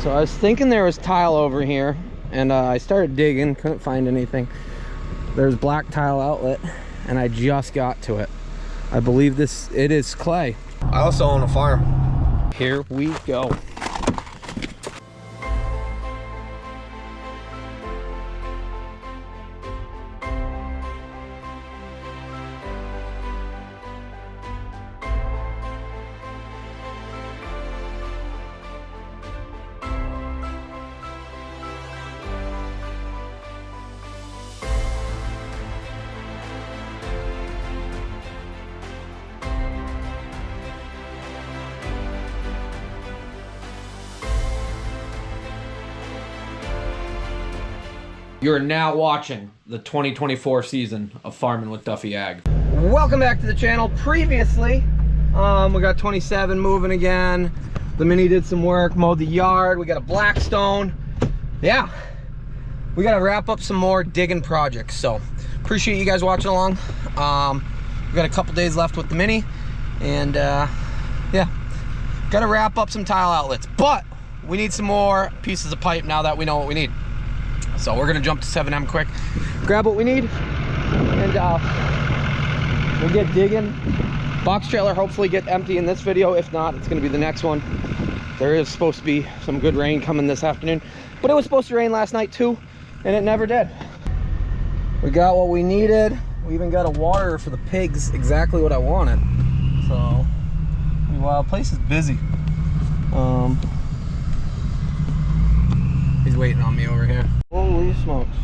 So I was thinking there was tile over here, and I started digging, couldn't find anything. There's black tile outlet, and I just got to it. I believe it is clay. I also own a farm. Here we go. You're now watching the 2024 season of Farming with Duffy Ag. Welcome back to the channel. Previously, we got 27 moving again. The Mini did some work, mowed the yard. We got a Blackstone. Yeah, we got to wrap up some more digging projects. So appreciate you guys watching along. We got a couple days left with the Mini, and yeah, got to wrap up some tile outlets. But we need some more pieces of pipe now that we know what we need. So we're gonna jump to 7M quick, grab what we need, and we'll get digging. Box trailer hopefully get empty in this video. If not, it's gonna be the next one. There is supposed to be some good rain coming this afternoon, but it was supposed to rain last night too, and it never did. We got what we needed. We even got a water for the pigs, exactly what I wanted. So, wow, the place is busy. He's waiting on me over here. Holy smokes.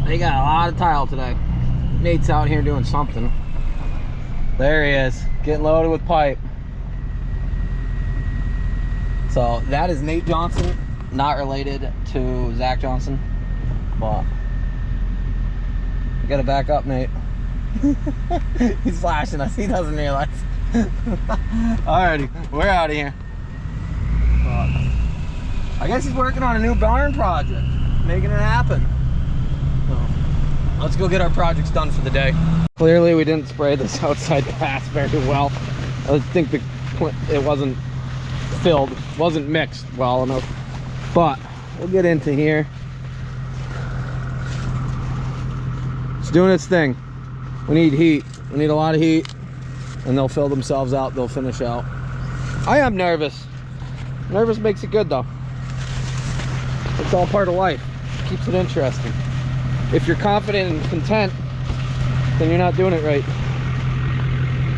They got a lot of tile today. Nate's out here doing something. There he is, getting loaded with pipe. So that is Nate Johnson, not related to Zach Johnson, but you gotta back up, Nate. He's flashing us, he doesn't realize. Alrighty, we're out of here. I guess he's working on a new barn project, making it happen. So, let's go get our projects done for the day. Clearly we didn't spray this outside path very well. I think it wasn't filled, wasn't mixed well enough. But we'll get into here. It's doing its thing. We need heat. We need a lot of heat. And they'll fill themselves out, they'll finish out. I am nervous. Nervous makes it good though. It's all part of life. Keeps it interesting. If you're confident and content, then you're not doing it right.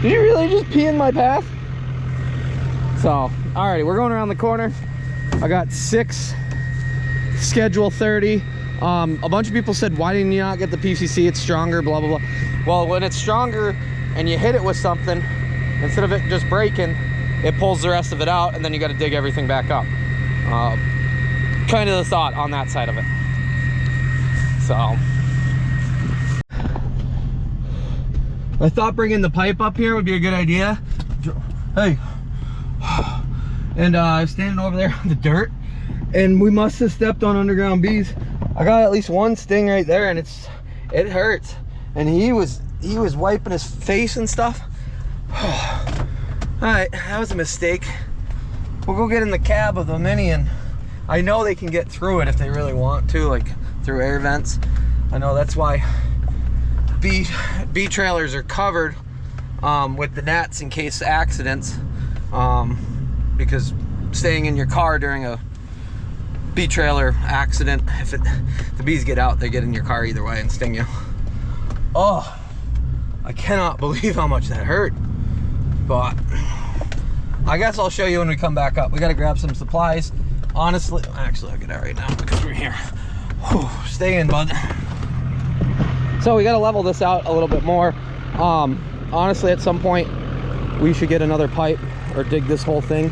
Did you really just pee in my path? So, alrighty, we're going around the corner. I got 6, schedule 30. A bunch of people said, why didn't you not get the PCC? It's stronger, blah, blah, blah. Well, when it's stronger, and you hit it with something, instead of it just breaking, it pulls the rest of it out, and then you got to dig everything back up. Kind of the thought on that side of it. So I thought bringing the pipe up here would be a good idea. Hey, and I was standing over there on the dirt, and we must have stepped on underground bees. I got at least one sting right there, and it hurts. And he was wiping his face and stuff. Alright, that was a mistake. We'll go get in the cab of the Mini, and I know they can get through it if they really want to, like through air vents. I know that's why bee trailers are covered with the nets in case of accidents, because staying in your car during a bee trailer accident, if the bees get out, they get in your car either way and sting you. Oh, I cannot believe how much that hurt. But I guess I'll show you when we come back up. We got to grab some supplies. Honestly, actually, I'll get out right now because we're here. Whew, stay in, bud. So we got to level this out a little bit more. Honestly, at some point, we should get another pipe or dig this whole thing.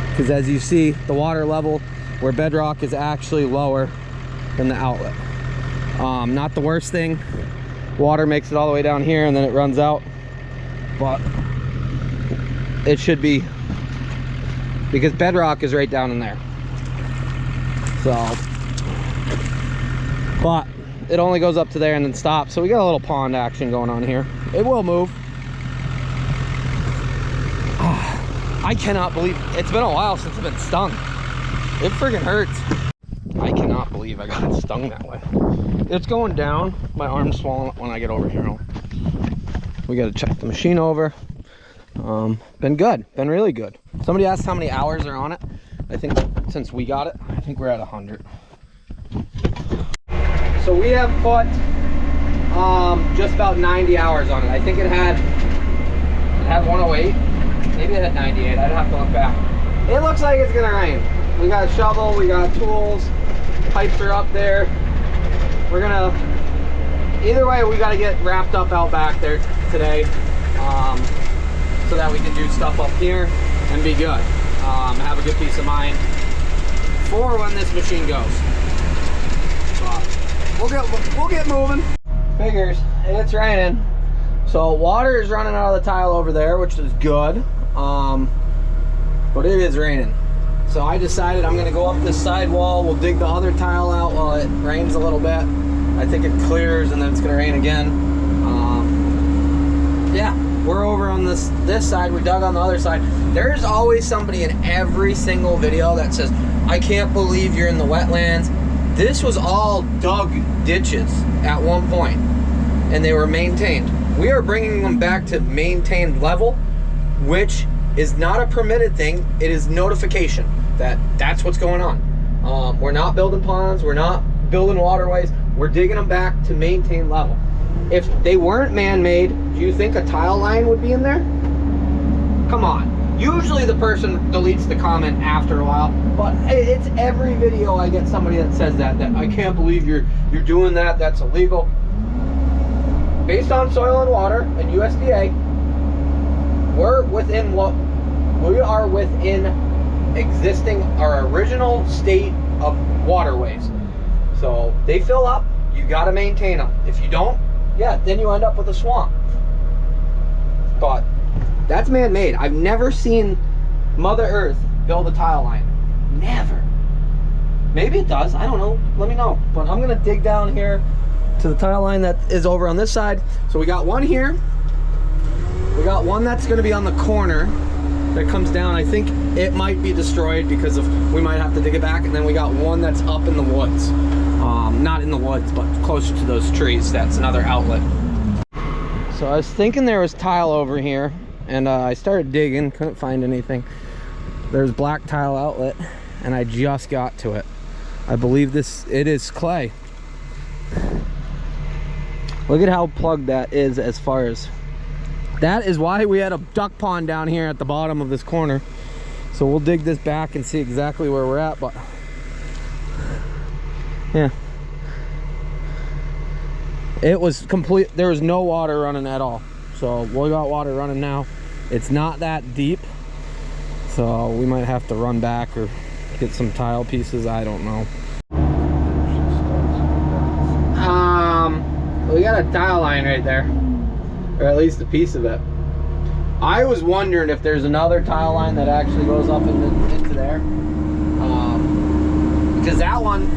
Because as you see, the water level where bedrock is actually lower than the outlet. Not the worst thing. Water makes it all the way down here and then it runs out, but it should be, because bedrock is right down in there. So, but it only goes up to there and then stops. So we got a little pond action going on here. It will move. I cannot believe it's been a while since I've been stung. It friggin' hurts. I cannot believe I got stung that way. It's going down. My arm's swollen when I get over here. We got to check the machine over. Been good. Been really good. Somebody asked how many hours are on it. I think since we got it, I think we're at 100. So we have put just about 90 hours on it. I think it had 108. Maybe it had 98. I'd have to look back. It looks like it's gonna rain. We got a shovel, we got tools, pipes are up there. We're gonna, either way, we gotta get wrapped up out back there today, so that we can do stuff up here and be good. Have a good peace of mind for when this machine goes. We'll get moving. Figures, it's raining. So water is running out of the tile over there, which is good. But it is raining. So I decided I'm gonna go up this side wall. We'll dig the other tile out while it rains a little bit. I think it clears and then it's gonna rain again. Yeah, we're over on this side. We dug on the other side. There's always somebody in every single video that says, I can't believe you're in the wetlands. This was all dug ditches at one point and they were maintained. We are bringing them back to maintained level, which is not a permitted thing. It is notification that that's what's going on. We're not building ponds. We're not building waterways. We're digging them back to maintain level. If they weren't man-made, do you think a tile line would be in there? Come on. Usually the person deletes the comment after a while, but it's every video I get somebody that says that I can't believe you're doing that. That's illegal. Based on soil and water and USDA, we are within existing our original state of waterways. So they fill up, you got to maintain them. If you don't, yeah, then you end up with a swamp. But that's man-made. I've never seen Mother Earth build a tile line. Never. Maybe it does, I don't know, let me know. But I'm gonna dig down here to the tile line that is over on this side. So we got one here. We got one that's gonna be on the corner that comes down. I think it might be destroyed because we might have to dig it back. And then we got one that's up in the woods. Not in the woods, but closer to those trees. That's another outlet. So I was thinking there was tile over here and I started digging, couldn't find anything. There's black tile outlet and I just got to it. I believe it is clay. Look at how plugged that is. As far as that is why we had a duck pond down here at the bottom of this corner. So we'll dig this back and see exactly where we're at, but yeah, it was complete. There was no water running at all. So we got water running now. It's not that deep, so we might have to run back or get some tile pieces. I don't know. We got a tile line right there, or at least a piece of it. I was wondering if there's another tile line that actually goes up into there, because that one,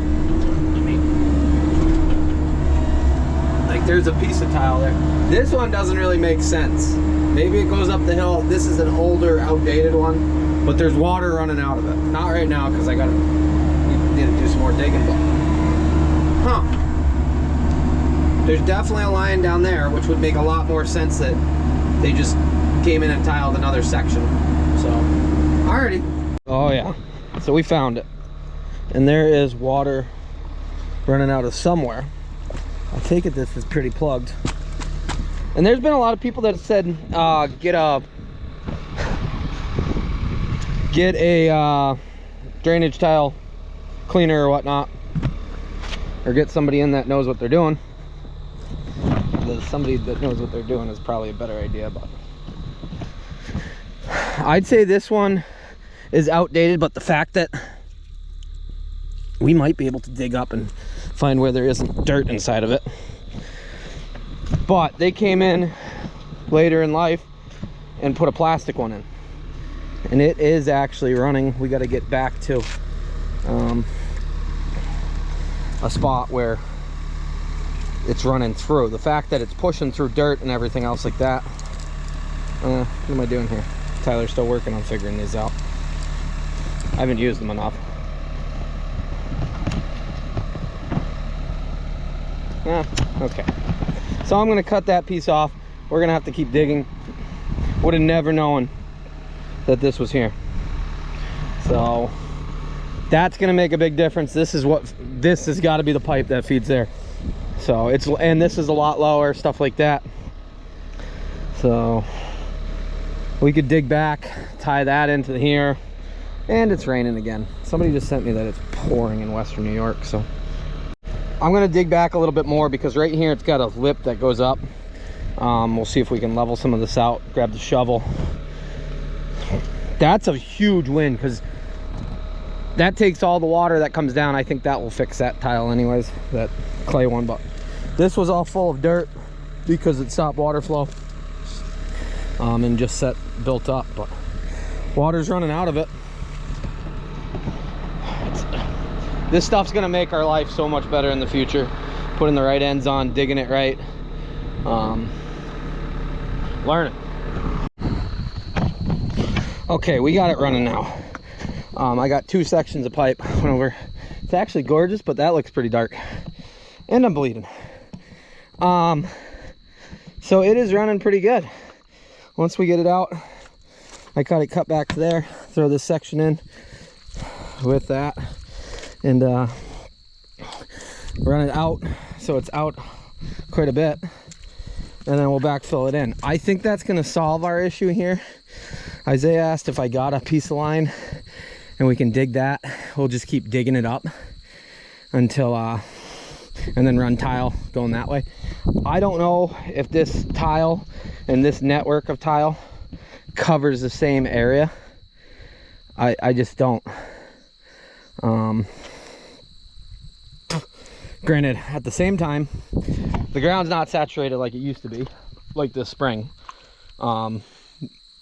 like, there's a piece of tile there. This one doesn't really make sense. Maybe it goes up the hill. This is an older, outdated one, but there's water running out of it. Not right now because I need to do some more digging. But huh? There's definitely a line down there, which would make a lot more sense that they just came in and tiled another section. So, alrighty. Oh yeah, so we found it. And there is water running out of somewhere. I take it this is pretty plugged. And there's been a lot of people that have said, get a drainage tile cleaner or whatnot. Or get somebody in that knows what they're doing. Somebody that knows what they're doing is probably a better idea, but I'd say this one is outdated, but the fact that we might be able to dig up and find where there isn't dirt inside of it. But they came in later in life and put a plastic one in, and it is actually running. We got to get back to a spot where it's running through. The fact that it's pushing through dirt and everything else like that, what am I doing here? Tyler's still working on figuring these out. I haven't used them enough. Yeah, okay. So I'm gonna cut that piece off. We're gonna have to keep digging. Would have never known that this was here. So that's gonna make a big difference. This has got to be the pipe that feeds there. So and this is a lot lower, stuff like that. So we could dig back, tie that into here, and it's raining again. Somebody just sent me that it's pouring in Western New York. So I'm gonna dig back a little bit more because right here it's got a lip that goes up. We'll see if we can level some of this out. Grab the shovel. That's a huge win because that takes all the water that comes down. I think that will fix that tile anyways, that clay one. But this was all full of dirt because it stopped water flow and just built up. But water's running out of it. This stuff's gonna make our life so much better in the future. Putting the right ends on, digging it right. Learning. Okay, we got it running now. I got 2 sections of pipe. Went over. It's actually gorgeous, but that looks pretty dark. And I'm bleeding. So it is running pretty good. Once we get it out, I got it cut back to there. Throw this section in with that. And run it out so it's out quite a bit, and then we'll backfill it in. I think that's going to solve our issue here. Isaiah asked if I got a piece of line and we can dig that. We'll just keep digging it up until and then run tile going that way. I don't know if this tile and this network of tile covers the same area. I just don't. Granted, at the same time, the ground's not saturated like it used to be, like this spring.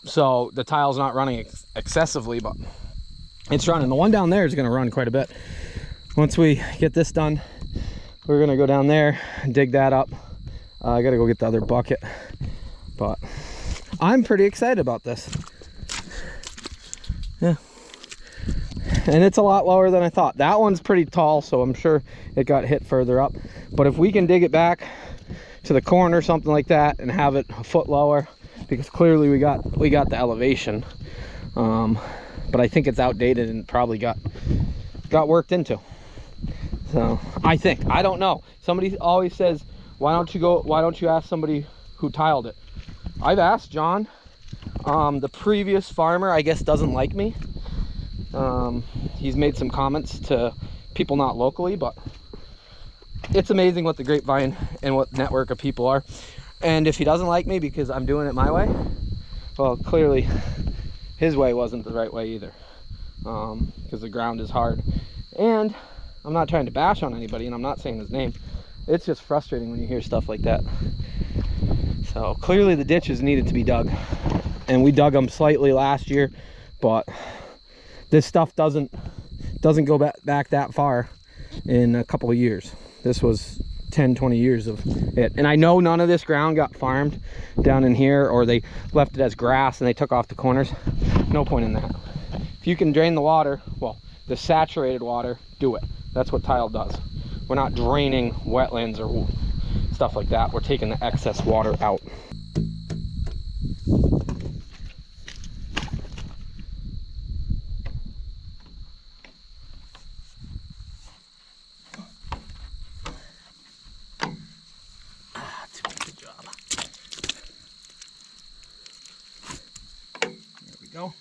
So the tile's not running excessively, but it's running. The one down there is going to run quite a bit. Once we get this done, we're going to go down there and dig that up. I got to go get the other bucket, but I'm pretty excited about this. Yeah. And it's a lot lower than I thought. That one's pretty tall, so I'm sure it got hit further up. But if we can dig it back to the corner or something like that and have it a foot lower, because clearly we got the elevation, but I think it's outdated and probably got worked into. So I don't know. Somebody always says, why don't you ask somebody who tiled it? I've asked John. The previous farmer, I guess, doesn't like me. He's made some comments to people not locally, but it's amazing what the grapevine and what network of people are. And if he doesn't like me because I'm doing it my way, well, clearly his way wasn't the right way either, because the ground is hard. And I'm not trying to bash on anybody, and I'm not saying his name. It's just frustrating when you hear stuff like that. So clearly the ditches needed to be dug, and we dug them slightly last year, but this stuff doesn't go back that far in a couple of years. This was 10-20 years of it. And I know none of this ground got farmed down in here, or they left it as grass and they took off the corners. No point in that. If you can drain the water, well, the saturated water, do it. That's what tile does. We're not draining wetlands or stuff like that. We're taking the excess water out. Go.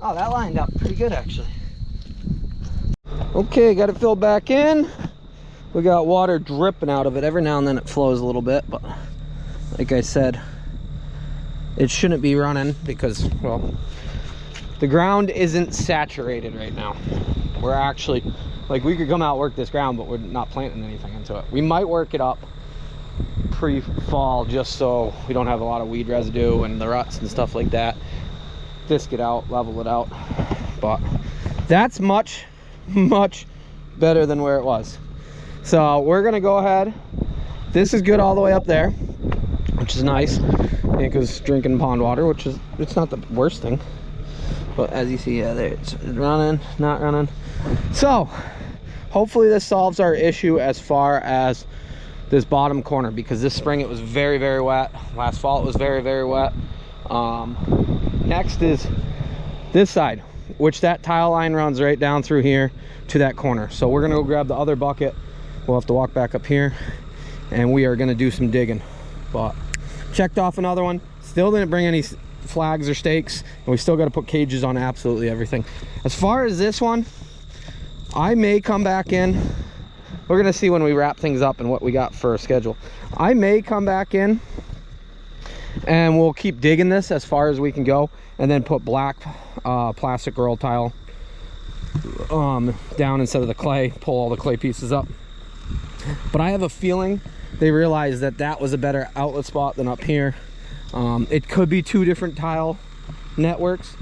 Oh, that lined up pretty good actually. Okay, got it filled back in. We got water dripping out of it. Every now and then it flows a little bit, but like I said, it shouldn't be running because, well, the ground isn't saturated right now. We're actually, like, we could come out work this ground, but we're not planting anything into it. We might work it up pre-fall just so we don't have a lot of weed residue and the ruts and stuff like that. Disc it out, level it out. But that's much better than where it was. So we're gonna go ahead. This is good all the way up there, which is nice. Because drinking pond water, which is, it's not the worst thing. But as you see, yeah, there it's running, not running. So hopefully this solves our issue as far as this bottom corner, because this spring it was very wet. Last fall it was very wet. Next is this side, which that tile line runs right down through here to that corner. So we're gonna go grab the other bucket. We'll have to walk back up here and we are gonna do some digging. But checked off another one, still didn't bring any flags or stakes, and we still got to put cages on absolutely everything. As far as this one, I may come back in. We're gonna see when we wrap things up and what we got for a schedule. I may come back in and we'll keep digging this as far as we can go, and then put black plastic roll tile down instead of the clay, pull all the clay pieces up. But I have a feeling they realized that that was a better outlet spot than up here. It could be two different tile networks.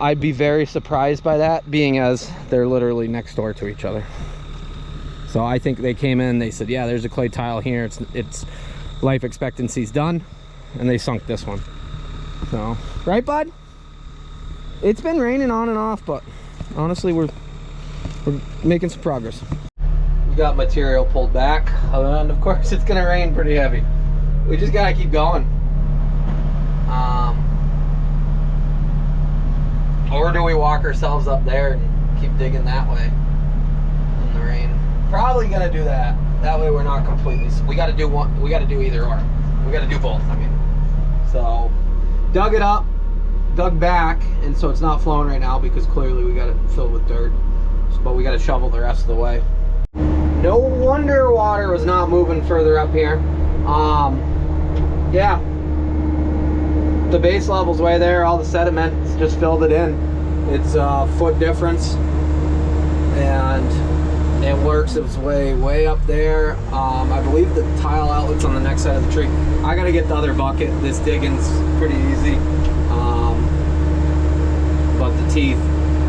I'd be very surprised by that, being as they're literally next door to each other. So I think they came in, they said, yeah, there's a clay tile here, it's life expectancy's done, and they sunk this one. So, right, bud? It's been raining on and off, but honestly, we're making some progress. We got material pulled back, and of course it's gonna rain pretty heavy. We just gotta keep going. Or do we walk ourselves up there and keep digging that way in the rain? Probably gonna do that. That way we're not completely, we gotta do one, we gotta do either or. We gotta do both, I mean. So, dug it up, dug back, and so it's not flowing right now because clearly we got it filled with dirt. But we gotta shovel the rest of the way. No wonder water was not moving further up here. Yeah, the base level's way there, all the sediment just filled it in. It's a foot difference, and it works its way up there. I believe the tile outlet's on the next side of the tree. I gotta get the other bucket. This digging's pretty easy, but the teeth,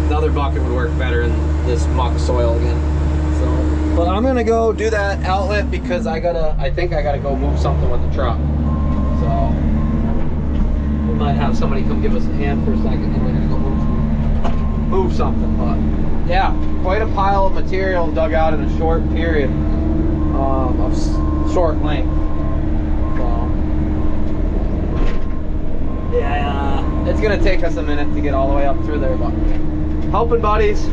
the other bucket would work better in this muck soil again. So, but I'm gonna go do that outlet because I think I gotta go move something with the truck. So we might have somebody come give us a hand for a second, and we're gonna go move something. But yeah, quite a pile of material dug out in a short period of short length. So yeah, it's gonna take us a minute to get all the way up through there, but helping buddies.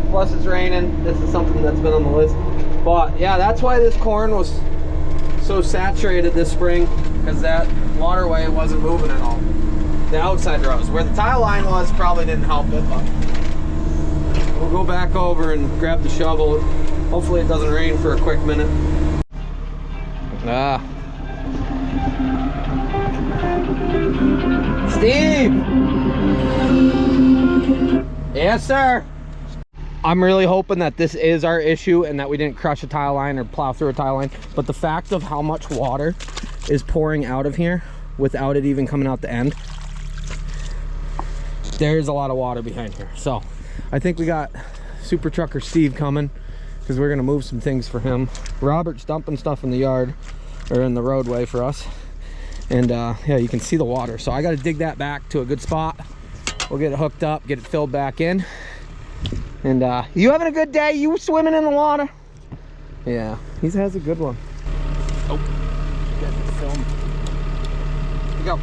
Plus it's raining. This is something that's been on the list. But yeah, that's why this corn was so saturated this spring, because that waterway wasn't moving at all. The outside rows, where the tile line was, probably didn't help it, but we'll go back over and grab the shovel. Hopefully it doesn't rain for a quick minute. Steve! Yes, sir. I'm really hoping that this is our issue and that we didn't crush a tile line or plow through a tile line. But the fact of how much water is pouring out of here without it even coming out the end, there's a lot of water behind here. So I think we got Super Trucker Steve coming, because we're gonna move some things for him. Robert's dumping stuff in the yard, or in the roadway for us. And yeah, you can see the water. So I gotta dig that back to a good spot. We'll get it hooked up, get it filled back in. And you having a good day? You swimming in the water? Yeah, he has a good one. Oh, you guys can film. Here we go.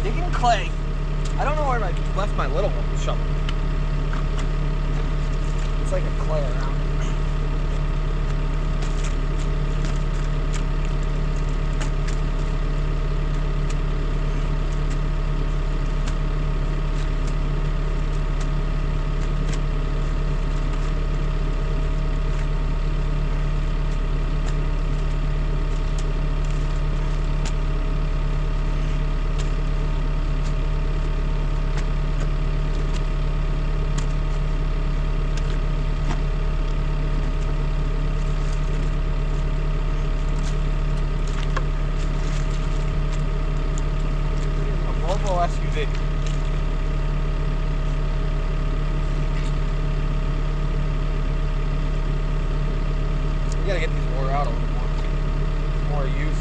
Digging clay. I don't know where I left my little one shovel. It's like a clay around. SUV. We gotta get these wore out a little more use.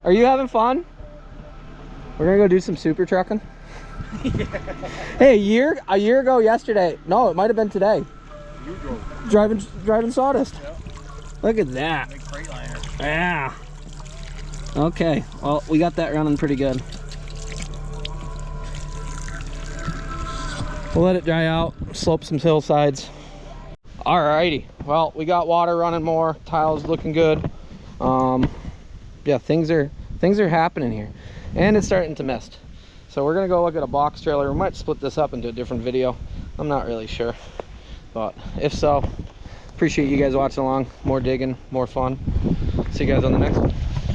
Are you having fun? We're gonna go do some super trucking. Yeah. Hey, a year ago yesterday. No, it might have been today. You drove. Driving sawdust. Yep. Look at that. Big Freightliner. Yeah. Okay. Well, we got that running pretty good. We'll let it dry out. Slope some hillsides. Alrighty. Well, we got water running more. Tiles looking good. Yeah, things are happening here, and it's starting to mist. So we're gonna go look at a box trailer. We might split this up into a different video. I'm not really sure, but if so, appreciate you guys watching along. More digging, more fun. See you guys on the next one.